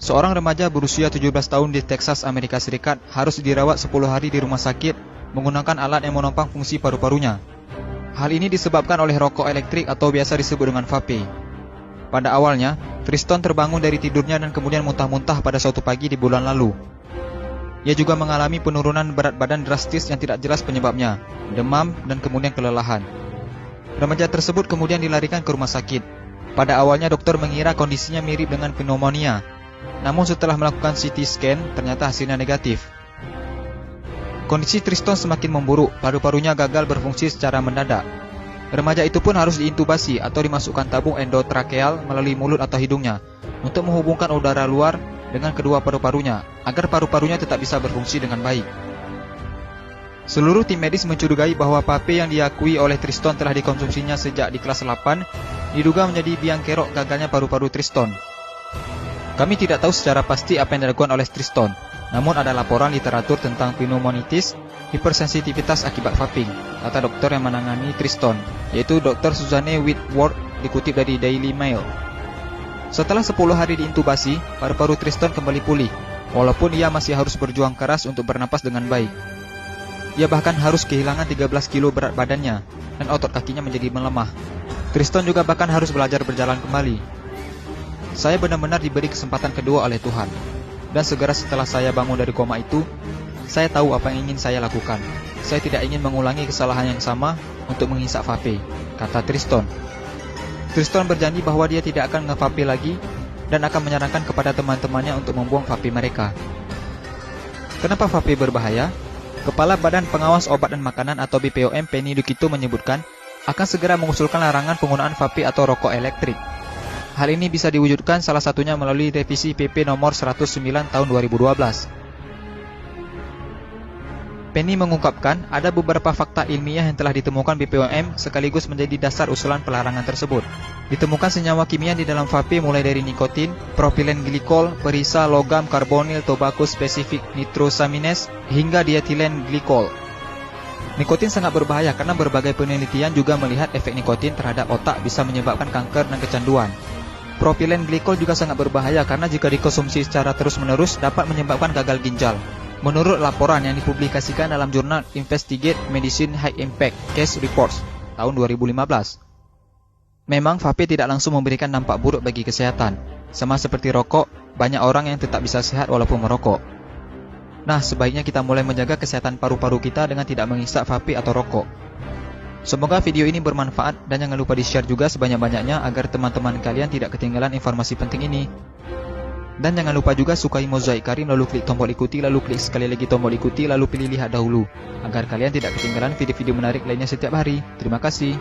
Seorang remaja berusia 17 tahun di Texas, Amerika Serikat harus dirawat 10 hari di rumah sakit menggunakan alat yang menopang fungsi paru-parunya. Hal ini disebabkan oleh rokok elektrik atau biasa disebut dengan vape. Pada awalnya, Triston terbangun dari tidurnya dan kemudian muntah-muntah pada suatu pagi di bulan lalu. Ia juga mengalami penurunan berat badan drastis yang tidak jelas penyebabnya, demam, dan kemudian kelelahan. Remaja tersebut kemudian dilarikan ke rumah sakit. Pada awalnya dokter mengira kondisinya mirip dengan pneumonia. Namun setelah melakukan CT scan, ternyata hasilnya negatif. Kondisi Triston semakin memburuk, paru-parunya gagal berfungsi secara mendadak. Remaja itu pun harus diintubasi atau dimasukkan tabung endotrakeal melalui mulut atau hidungnya untuk menghubungkan udara luar dengan kedua paru-parunya agar paru-parunya tetap bisa berfungsi dengan baik. Seluruh tim medis mencurigai bahwa vape yang diakui oleh Triston telah dikonsumsinya sejak di kelas 8 diduga menjadi biang kerok gagalnya paru-paru Triston. Kami tidak tahu secara pasti apa yang dilakukan oleh Triston, namun ada laporan literatur tentang pneumonitis, hipersensitivitas akibat vaping, kata dokter yang menangani Triston, yaitu Dr. Suzanne Whitworth, dikutip dari Daily Mail. Setelah 10 hari diintubasi, paru-paru Triston kembali pulih, walaupun ia masih harus berjuang keras untuk bernapas dengan baik. Ia bahkan harus kehilangan 13 kilo berat badannya, dan otot kakinya menjadi melemah. Triston juga bahkan harus belajar berjalan kembali. Saya benar-benar diberi kesempatan kedua oleh Tuhan. Dan segera setelah saya bangun dari koma itu, saya tahu apa yang ingin saya lakukan. Saya tidak ingin mengulangi kesalahan yang sama untuk menghisap vape, kata Triston. Triston berjanji bahwa dia tidak akan nge-vape lagi dan akan menyarankan kepada teman-temannya untuk membuang vape mereka. Kenapa vape berbahaya? Kepala Badan Pengawas Obat dan Makanan atau BPOM Penny Dukito menyebutkan akan segera mengusulkan larangan penggunaan vape atau rokok elektrik. Hal ini bisa diwujudkan salah satunya melalui revisi PP nomor 109 tahun 2012. Penny mengungkapkan ada beberapa fakta ilmiah yang telah ditemukan BPOM sekaligus menjadi dasar usulan pelarangan tersebut. Ditemukan senyawa kimia di dalam vape mulai dari nikotin, propilen glikol, perisa, logam, karbonil, tobacco spesifik nitrosamines, hingga dietilen glikol. Nikotin sangat berbahaya karena berbagai penelitian juga melihat efek nikotin terhadap otak bisa menyebabkan kanker dan kecanduan. Propilen glikol juga sangat berbahaya karena jika dikonsumsi secara terus-menerus dapat menyebabkan gagal ginjal. Menurut laporan yang dipublikasikan dalam jurnal Investigate Medicine High Impact Case Reports tahun 2015. Memang vape tidak langsung memberikan dampak buruk bagi kesehatan. Sama seperti rokok, banyak orang yang tetap bisa sehat walaupun merokok. Nah, sebaiknya kita mulai menjaga kesehatan paru-paru kita dengan tidak menghisap vape atau rokok. Semoga video ini bermanfaat dan jangan lupa di-share juga sebanyak-banyaknya agar teman-teman kalian tidak ketinggalan informasi penting ini. Dan jangan lupa juga sukai Mozaik Karim lalu klik tombol ikuti lalu klik sekali lagi tombol ikuti lalu pilih lihat dahulu agar kalian tidak ketinggalan video-video menarik lainnya setiap hari. Terima kasih.